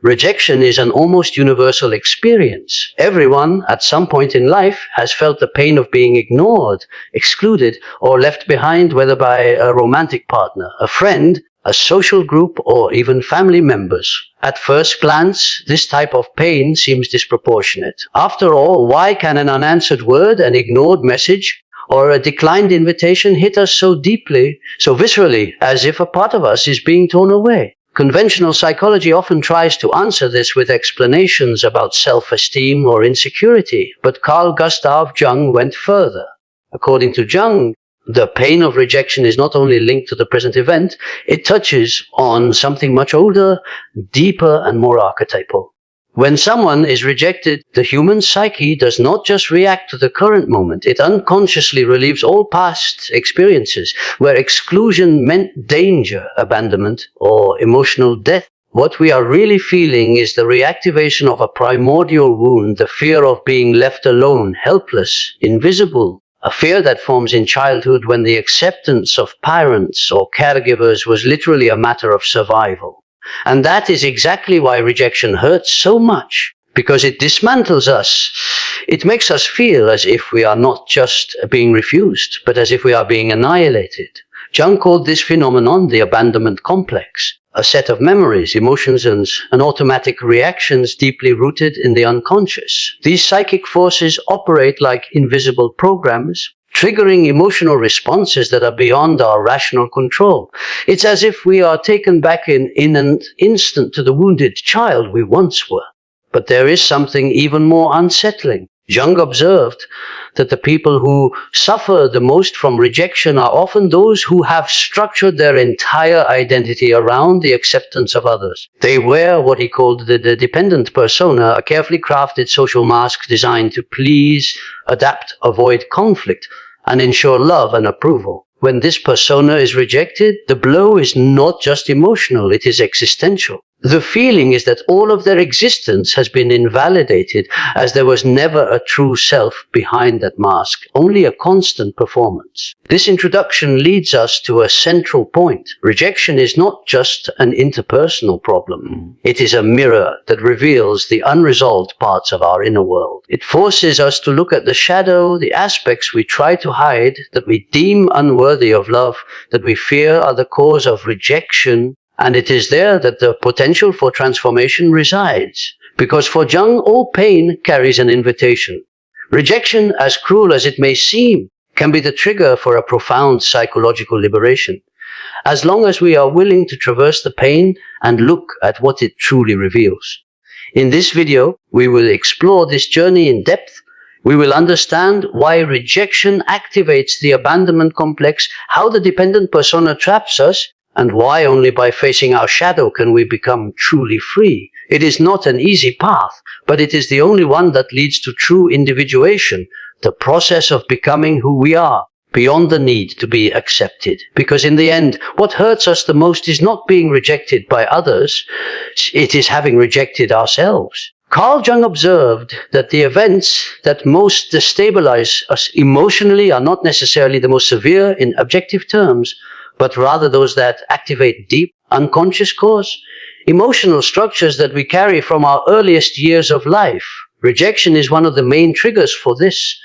Rejection is an almost universal experience. Everyone, at some point in life, has felt the pain of being ignored, excluded, or left behind, whether by a romantic partner, a friend, a social group, or even family members. At first glance, this type of pain seems disproportionate. After all, why can an unanswered word, an ignored message, or a declined invitation hit us so deeply, so viscerally, as if a part of us is being torn away? Conventional psychology often tries to answer this with explanations about self-esteem or insecurity, but Carl Gustav Jung went further. According to Jung, the pain of rejection is not only linked to the present event, it touches on something much older, deeper, and more archetypal. When someone is rejected, the human psyche does not just react to the current moment. It unconsciously relieves all past experiences where exclusion meant danger, abandonment, or emotional death. What we are really feeling is the reactivation of a primordial wound, the fear of being left alone, helpless, invisible. A fear that forms in childhood when the acceptance of parents or caregivers was literally a matter of survival. And that is exactly why rejection hurts so much, because it dismantles us. It makes us feel as if we are not just being refused, but as if we are being annihilated. Jung called this phenomenon the abandonment complex, a set of memories, emotions, and automatic reactions deeply rooted in the unconscious. These psychic forces operate like invisible programs, triggering emotional responses that are beyond our rational control. It's as if we are taken back in an instant to the wounded child we once were. But there is something even more unsettling. Jung observed that the people who suffer the most from rejection are often those who have structured their entire identity around the acceptance of others. They wear what he called the dependent persona, a carefully crafted social mask designed to please, adapt, avoid conflict, and ensure love and approval. When this persona is rejected, the blow is not just emotional, it is existential. The feeling is that all of their existence has been invalidated, as there was never a true self behind that mask, only a constant performance. This introduction leads us to a central point. Rejection is not just an interpersonal problem. It is a mirror that reveals the unresolved parts of our inner world. It forces us to look at the shadow, the aspects we try to hide, that we deem unworthy of love, that we fear are the cause of rejection. And it is there that the potential for transformation resides. Because for Jung, all pain carries an invitation. Rejection, as cruel as it may seem, can be the trigger for a profound psychological liberation. As long as we are willing to traverse the pain and look at what it truly reveals. In this video, we will explore this journey in depth. We will understand why rejection activates the abandonment complex, how the dependent persona traps us, and why only by facing our shadow can we become truly free. It is not an easy path, but it is the only one that leads to true individuation, the process of becoming who we are, beyond the need to be accepted. Because in the end, what hurts us the most is not being rejected by others, it is having rejected ourselves. Carl Jung observed that the events that most destabilize us emotionally are not necessarily the most severe in objective terms, but rather those that activate deep, unconscious cause, emotional structures that we carry from our earliest years of life. Rejection is one of the main triggers for this.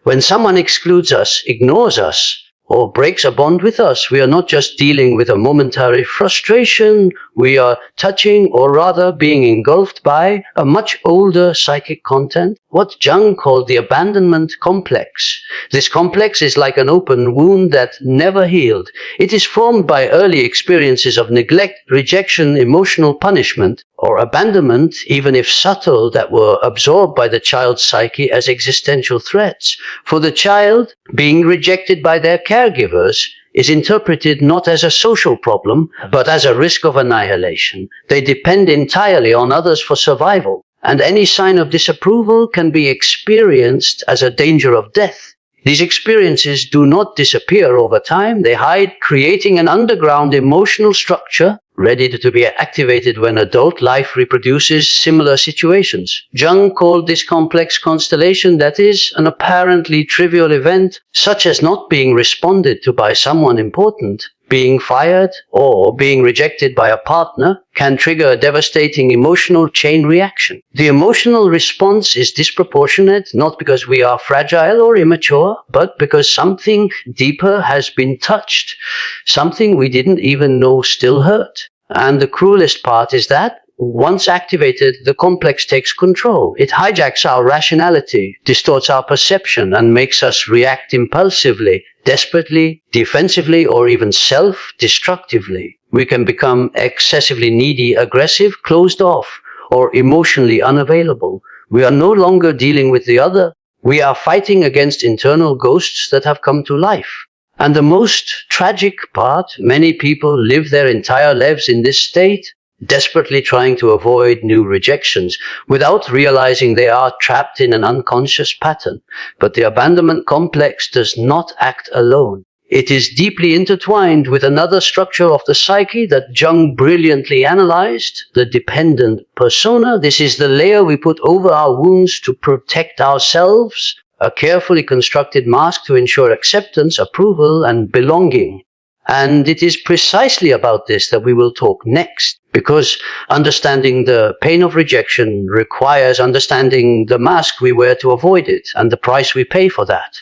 When someone excludes us, ignores us, or breaks a bond with us, we are not just dealing with a momentary frustration, we are touching, or rather being engulfed by, a much older psychic content, what Jung called the abandonment complex. This complex is like an open wound that never healed. It is formed by early experiences of neglect, rejection, emotional punishment, or abandonment, even if subtle, that were absorbed by the child's psyche as existential threats. For the child, being rejected by their caregivers is interpreted not as a social problem, but as a risk of annihilation. They depend entirely on others for survival, and any sign of disapproval can be experienced as a danger of death. These experiences do not disappear over time. They hide, creating an underground emotional structure ready to be activated when adult life reproduces similar situations. Jung called this complex constellation, that is, an apparently trivial event, such as not being responded to by someone important, Being fired or being rejected by a partner can trigger a devastating emotional chain reaction. The emotional response is disproportionate, not because we are fragile or immature, but because something deeper has been touched, something we didn't even know still hurt. And the cruelest part is that once activated, the complex takes control. It hijacks our rationality, distorts our perception, and makes us react impulsively, desperately, defensively, or even self-destructively. We can become excessively needy, aggressive, closed off, or emotionally unavailable. We are no longer dealing with the other. We are fighting against internal ghosts that have come to life. And the most tragic part, many people live their entire lives in this state, desperately trying to avoid new rejections without realizing they are trapped in an unconscious pattern. But the abandonment complex does not act alone. It is deeply intertwined with another structure of the psyche that Jung brilliantly analyzed, the dependent persona. This is the layer we put over our wounds to protect ourselves, a carefully constructed mask to ensure acceptance, approval, and belonging. And it is precisely about this that we will talk next, because understanding the pain of rejection requires understanding the mask we wear to avoid it and the price we pay for that.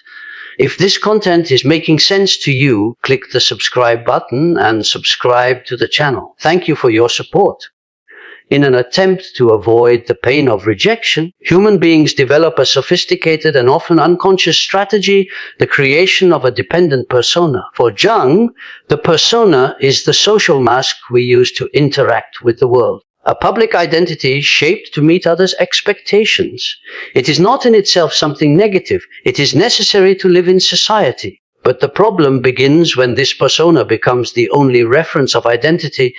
If this content is making sense to you, click the subscribe button and subscribe to the channel. Thank you for your support. In an attempt to avoid the pain of rejection, human beings develop a sophisticated and often unconscious strategy, the creation of a dependent persona. For Jung, the persona is the social mask we use to interact with the world. A public identity shaped to meet others' expectations. It is not in itself something negative. It is necessary to live in society. But the problem begins when this persona becomes the only reference of identity,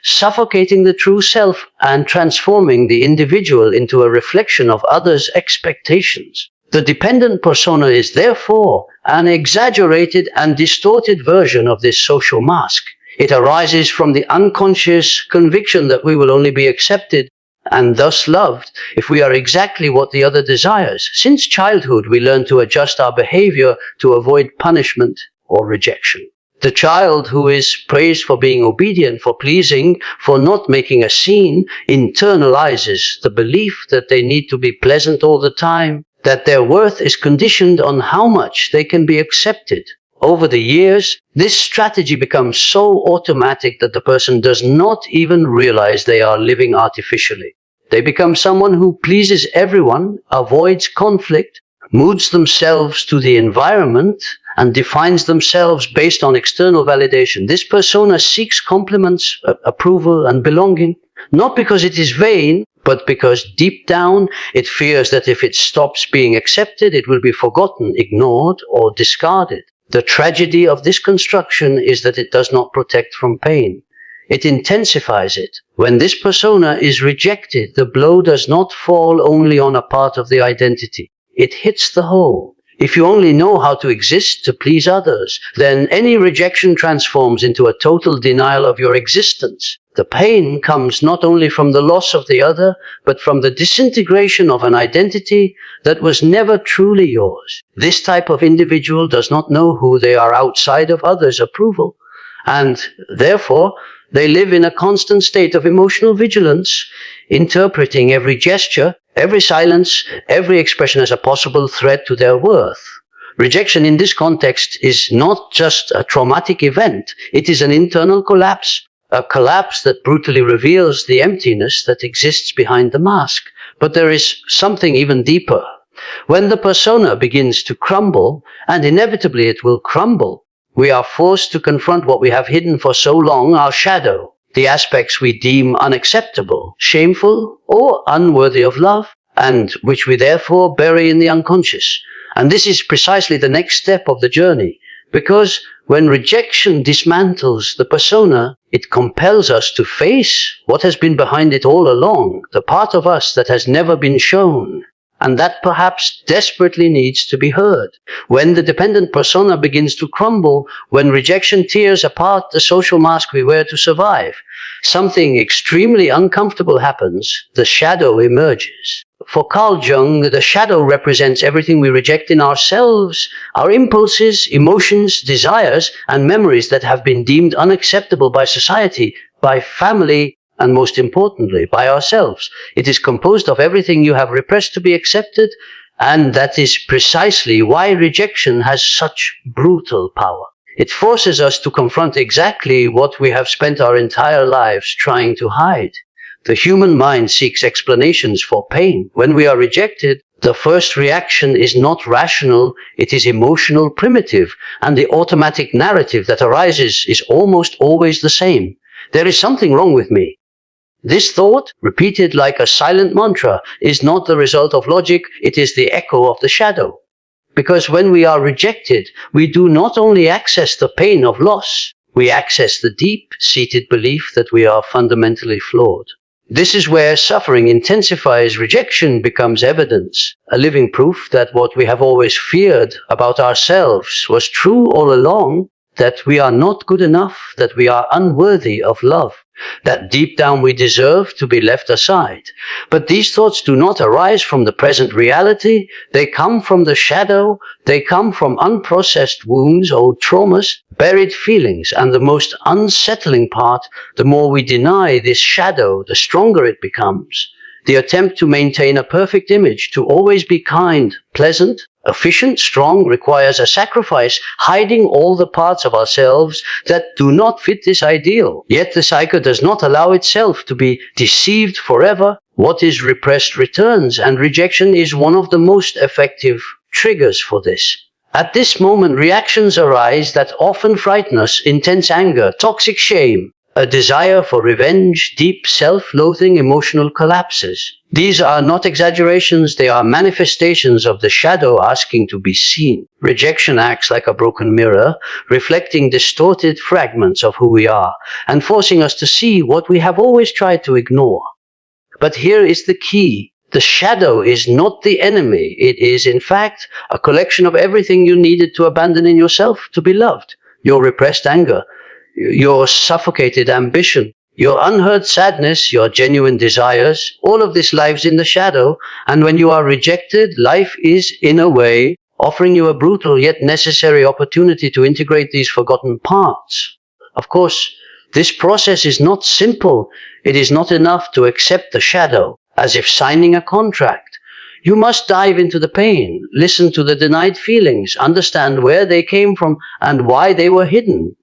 suffocating the true self and transforming the individual into a reflection of others' expectations. The dependent persona is therefore an exaggerated and distorted version of this social mask. It arises from the unconscious conviction that we will only be accepted and thus loved if we are exactly what the other desires. Since childhood, we learn to adjust our behavior to avoid punishment or rejection. The child who is praised for being obedient, for pleasing, for not making a scene, internalizes the belief that they need to be pleasant all the time, that their worth is conditioned on how much they can be accepted. Over the years, this strategy becomes so automatic that the person does not even realize they are living artificially. They become someone who pleases everyone, avoids conflict, moods themselves to the environment, and defines themselves based on external validation. This persona seeks compliments, approval, and belonging, not because it is vain, but because deep down it fears that if it stops being accepted, it will be forgotten, ignored, or discarded. The tragedy of this construction is that it does not protect from pain. It intensifies it. When this persona is rejected, the blow does not fall only on a part of the identity. It hits the whole. If you only know how to exist to please others, then any rejection transforms into a total denial of your existence. The pain comes not only from the loss of the other, but from the disintegration of an identity that was never truly yours. This type of individual does not know who they are outside of others' approval, and therefore they live in a constant state of emotional vigilance, interpreting every gesture, every silence, every expression as a possible threat to their worth. Rejection in this context is not just a traumatic event, it is an internal collapse. A collapse that brutally reveals the emptiness that exists behind the mask. But there is something even deeper. When the persona begins to crumble, and inevitably it will crumble, we are forced to confront what we have hidden for so long, our shadow, the aspects we deem unacceptable, shameful, or unworthy of love, and which we therefore bury in the unconscious. And this is precisely the next step of the journey, because when rejection dismantles the persona, it compels us to face what has been behind it all along, the part of us that has never been shown, and that perhaps desperately needs to be heard. When the dependent persona begins to crumble, when rejection tears apart the social mask we wear to survive, something extremely uncomfortable happens. The shadow emerges. For Carl Jung, the shadow represents everything we reject in ourselves, our impulses, emotions, desires, and memories that have been deemed unacceptable by society, by family, and most importantly, by ourselves. It is composed of everything you have repressed to be accepted, and that is precisely why rejection has such brutal power. It forces us to confront exactly what we have spent our entire lives trying to hide. The human mind seeks explanations for pain. When we are rejected, the first reaction is not rational, it is emotional, primitive, and the automatic narrative that arises is almost always the same. There is something wrong with me. This thought, repeated like a silent mantra, is not the result of logic, it is the echo of the shadow. Because when we are rejected, we do not only access the pain of loss, we access the deep-seated belief that we are fundamentally flawed. This is where suffering intensifies. Rejection becomes evidence, a living proof that what we have always feared about ourselves was true all along, that we are not good enough, that we are unworthy of love, that deep down we deserve to be left aside. But these thoughts do not arise from the present reality. They come from the shadow. They come from unprocessed wounds, old traumas, buried feelings. And the most unsettling part, the more we deny this shadow, the stronger it becomes. The attempt to maintain a perfect image, to always be kind, pleasant, efficient, strong, requires a sacrifice, hiding all the parts of ourselves that do not fit this ideal. Yet the psyche does not allow itself to be deceived forever. What is repressed returns, and rejection is one of the most effective triggers for this. At this moment, reactions arise that often frighten us: intense anger, toxic shame, a desire for revenge, deep self-loathing, emotional collapses. These are not exaggerations, they are manifestations of the shadow asking to be seen. Rejection acts like a broken mirror, reflecting distorted fragments of who we are, and forcing us to see what we have always tried to ignore. But here is the key. The shadow is not the enemy. It is, in fact, a collection of everything you needed to abandon in yourself to be loved. Your repressed anger, your suffocated ambition, your unheard sadness, your genuine desires, all of this lives in the shadow, and when you are rejected, life is, in a way, offering you a brutal yet necessary opportunity to integrate these forgotten parts. Of course, this process is not simple. It is not enough to accept the shadow, as if signing a contract. You must dive into the pain, listen to the denied feelings, understand where they came from and why they were hidden.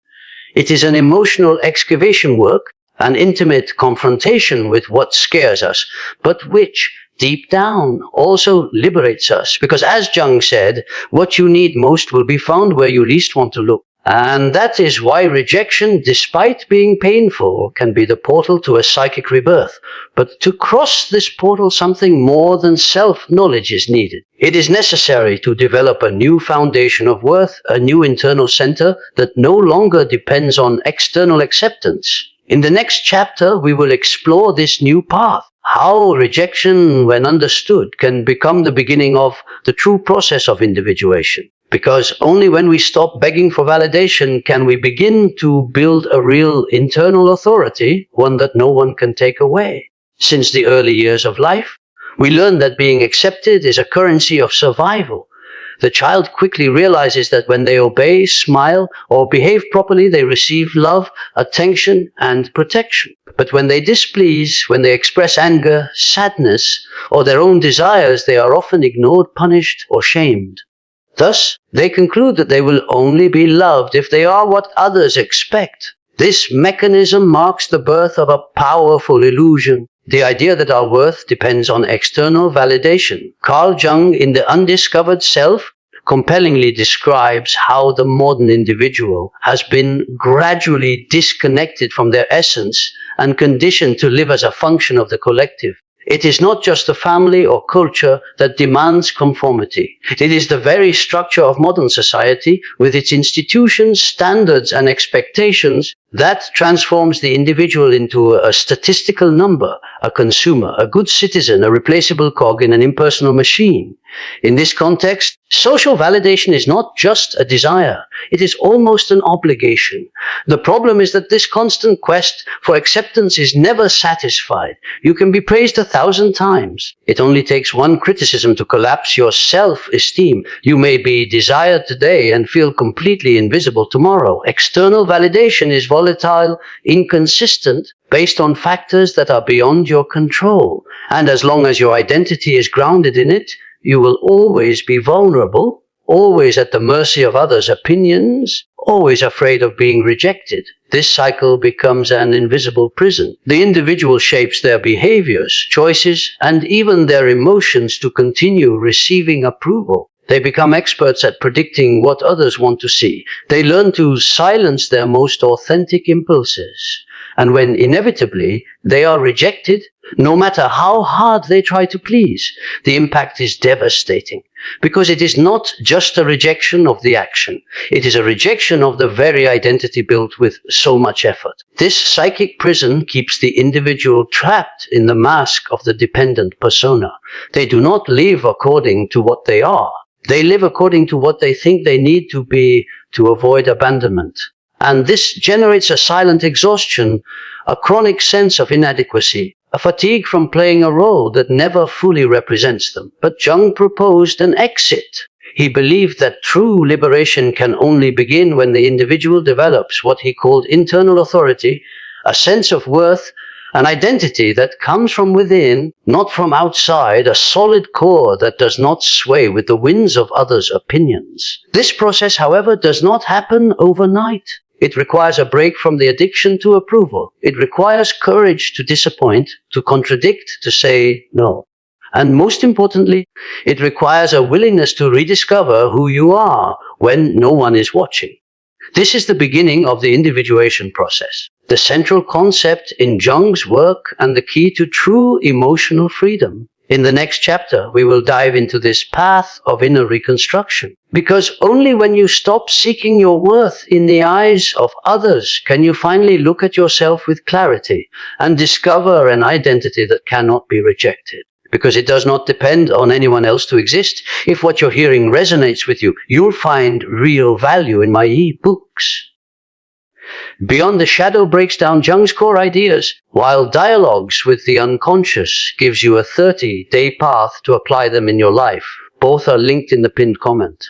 It is an emotional excavation work, an intimate confrontation with what scares us, but which, deep down, also liberates us. Because as Jung said, what you need most will be found where you least want to look. And that is why rejection, despite being painful, can be the portal to a psychic rebirth. But to cross this portal, something more than self-knowledge is needed. It is necessary to develop a new foundation of worth, a new internal center that no longer depends on external acceptance. In the next chapter, we will explore this new path. How rejection, when understood, can become the beginning of the true process of individuation. Because only when we stop begging for validation can we begin to build a real internal authority, one that no one can take away. Since the early years of life, we learn that being accepted is a currency of survival. The child quickly realizes that when they obey, smile, or behave properly, they receive love, attention, and protection. But when they displease, when they express anger, sadness, or their own desires, they are often ignored, punished, or shamed. Thus, they conclude that they will only be loved if they are what others expect. This mechanism marks the birth of a powerful illusion, the idea that our worth depends on external validation. Carl Jung, in The Undiscovered Self, compellingly describes how the modern individual has been gradually disconnected from their essence and conditioned to live as a function of the collective. It is not just the family or culture that demands conformity. It is the very structure of modern society, with its institutions, standards, and expectations, that transforms the individual into a statistical number, a consumer, a good citizen, a replaceable cog in an impersonal machine. In this context, social validation is not just a desire, it is almost an obligation. The problem is that this constant quest for acceptance is never satisfied. You can be praised 1,000 times. It only takes one criticism to collapse your self-esteem. You may be desired today and feel completely invisible tomorrow. External validation is volatile, inconsistent, based on factors that are beyond your control. And as long as your identity is grounded in it, you will always be vulnerable, always at the mercy of others' opinions, always afraid of being rejected. This cycle becomes an invisible prison. The individual shapes their behaviors, choices, and even their emotions to continue receiving approval. They become experts at predicting what others want to see. They learn to silence their most authentic impulses. And when inevitably they are rejected, no matter how hard they try to please, the impact is devastating. Because it is not just a rejection of the action. It is a rejection of the very identity built with so much effort. This psychic prison keeps the individual trapped in the mask of the dependent persona. They do not live according to what they are. They live according to what they think they need to be to avoid abandonment. And this generates a silent exhaustion, a chronic sense of inadequacy, a fatigue from playing a role that never fully represents them. But Jung proposed an exit. He believed that true liberation can only begin when the individual develops what he called internal authority, a sense of worth, an identity that comes from within, not from outside, a solid core that does not sway with the winds of others' opinions. This process, however, does not happen overnight. It requires a break from the addiction to approval. It requires courage to disappoint, to contradict, to say no. And most importantly, it requires a willingness to rediscover who you are when no one is watching. This is the beginning of the individuation process, the central concept in Jung's work and the key to true emotional freedom. In the next chapter, we will dive into this path of inner reconstruction. Because only when you stop seeking your worth in the eyes of others can you finally look at yourself with clarity and discover an identity that cannot be rejected. Because it does not depend on anyone else to exist. If what you're hearing resonates with you, you'll find real value in my e-books. Beyond the Shadow breaks down Jung's core ideas, while Dialogues with the Unconscious gives you a 30-day path to apply them in your life. Both are linked in the pinned comment.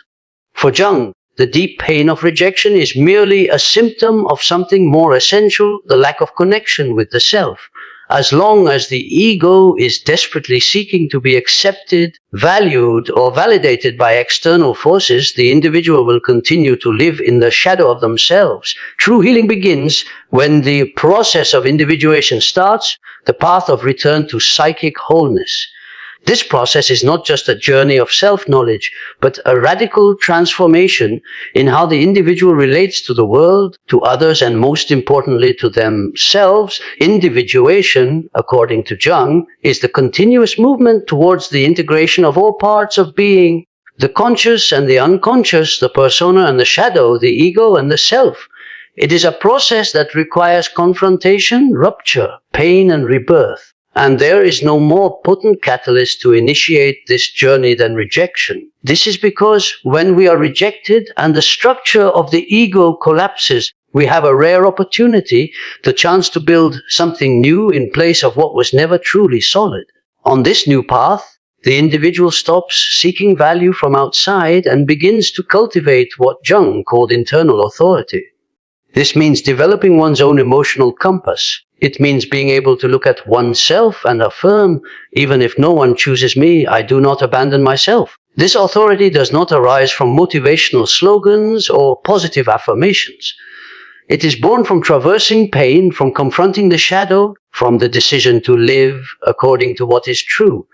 For Jung, the deep pain of rejection is merely a symptom of something more essential, the lack of connection with the self. As long as the ego is desperately seeking to be accepted, valued, or validated by external forces, the individual will continue to live in the shadow of themselves. True healing begins when the process of individuation starts, the path of return to psychic wholeness. This process is not just a journey of self-knowledge, but a radical transformation in how the individual relates to the world, to others, and most importantly to themselves. Individuation, according to Jung, is the continuous movement towards the integration of all parts of being, the conscious and the unconscious, the persona and the shadow, the ego and the self. It is a process that requires confrontation, rupture, pain, and rebirth. And there is no more potent catalyst to initiate this journey than rejection. This is because when we are rejected and the structure of the ego collapses, we have a rare opportunity, the chance to build something new in place of what was never truly solid. On this new path, the individual stops seeking value from outside and begins to cultivate what Jung called internal authority. This means developing one's own emotional compass. It means being able to look at oneself and affirm, even if no one chooses me, I do not abandon myself. This authority does not arise from motivational slogans or positive affirmations. It is born from traversing pain, from confronting the shadow, from the decision to live according to what is true,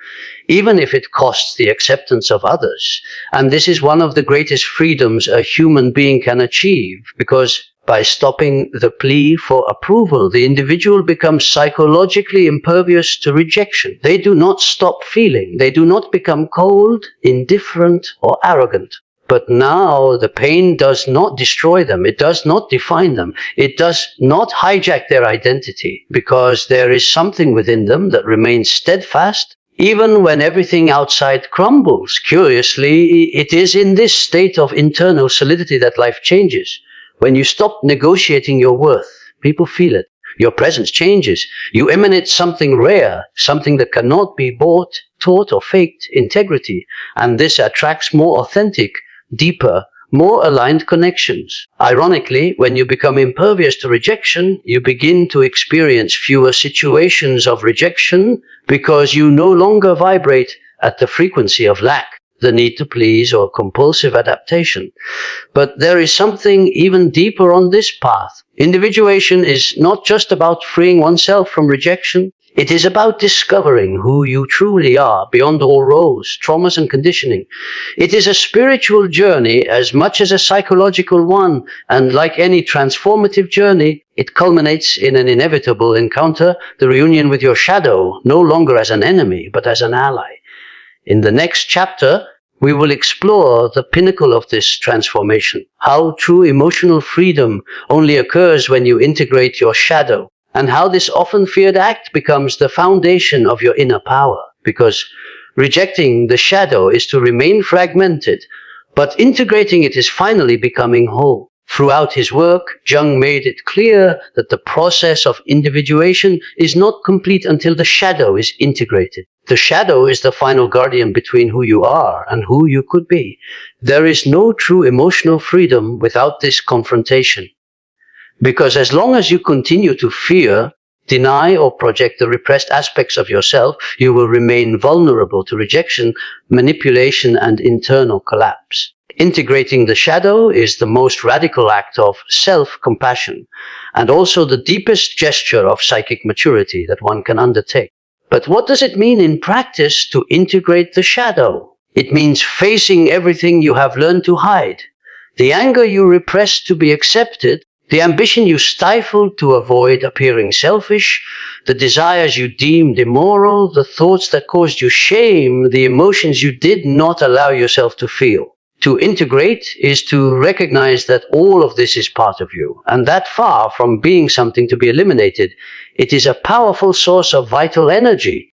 even if it costs the acceptance of others. And this is one of the greatest freedoms a human being can achieve, because by stopping the plea for approval, the individual becomes psychologically impervious to rejection. They do not stop feeling. They do not become cold, indifferent, or arrogant. But now the pain does not destroy them. It does not define them. It does not hijack their identity, because there is something within them that remains steadfast, Even when everything outside crumbles, curiously, it is in this state of internal solidity that life changes. When you stop negotiating your worth, people feel it. Your presence changes. You emanate something rare, something that cannot be bought, taught, or faked, integrity. And this attracts more authentic, deeper, more aligned connections. Ironically, when you become impervious to rejection, you begin to experience fewer situations of rejection because you no longer vibrate at the frequency of lack, the need to please, or compulsive adaptation. But there is something even deeper on this path. Individuation is not just about freeing oneself from rejection. It is about discovering who you truly are beyond all roles, traumas, and conditioning. It is a spiritual journey as much as a psychological one, and like any transformative journey, it culminates in an inevitable encounter, the reunion with your shadow, no longer as an enemy, but as an ally. In the next chapter, we will explore the pinnacle of this transformation, how true emotional freedom only occurs when you integrate your shadow, and how this often feared act becomes the foundation of your inner power. Because rejecting the shadow is to remain fragmented, but integrating it is finally becoming whole. Throughout his work, Jung made it clear that the process of individuation is not complete until the shadow is integrated. The shadow is the final guardian between who you are and who you could be. There is no true emotional freedom without this confrontation. Because as long as you continue to fear, deny, or project the repressed aspects of yourself, you will remain vulnerable to rejection, manipulation, and internal collapse. Integrating the shadow is the most radical act of self-compassion, and also the deepest gesture of psychic maturity that one can undertake. But what does it mean in practice to integrate the shadow? It means facing everything you have learned to hide, the anger you repressed to be accepted, the ambition you stifled to avoid appearing selfish, the desires you deemed immoral, the thoughts that caused you shame, the emotions you did not allow yourself to feel. To integrate is to recognize that all of this is part of you, and that far from being something to be eliminated, it is a powerful source of vital energy.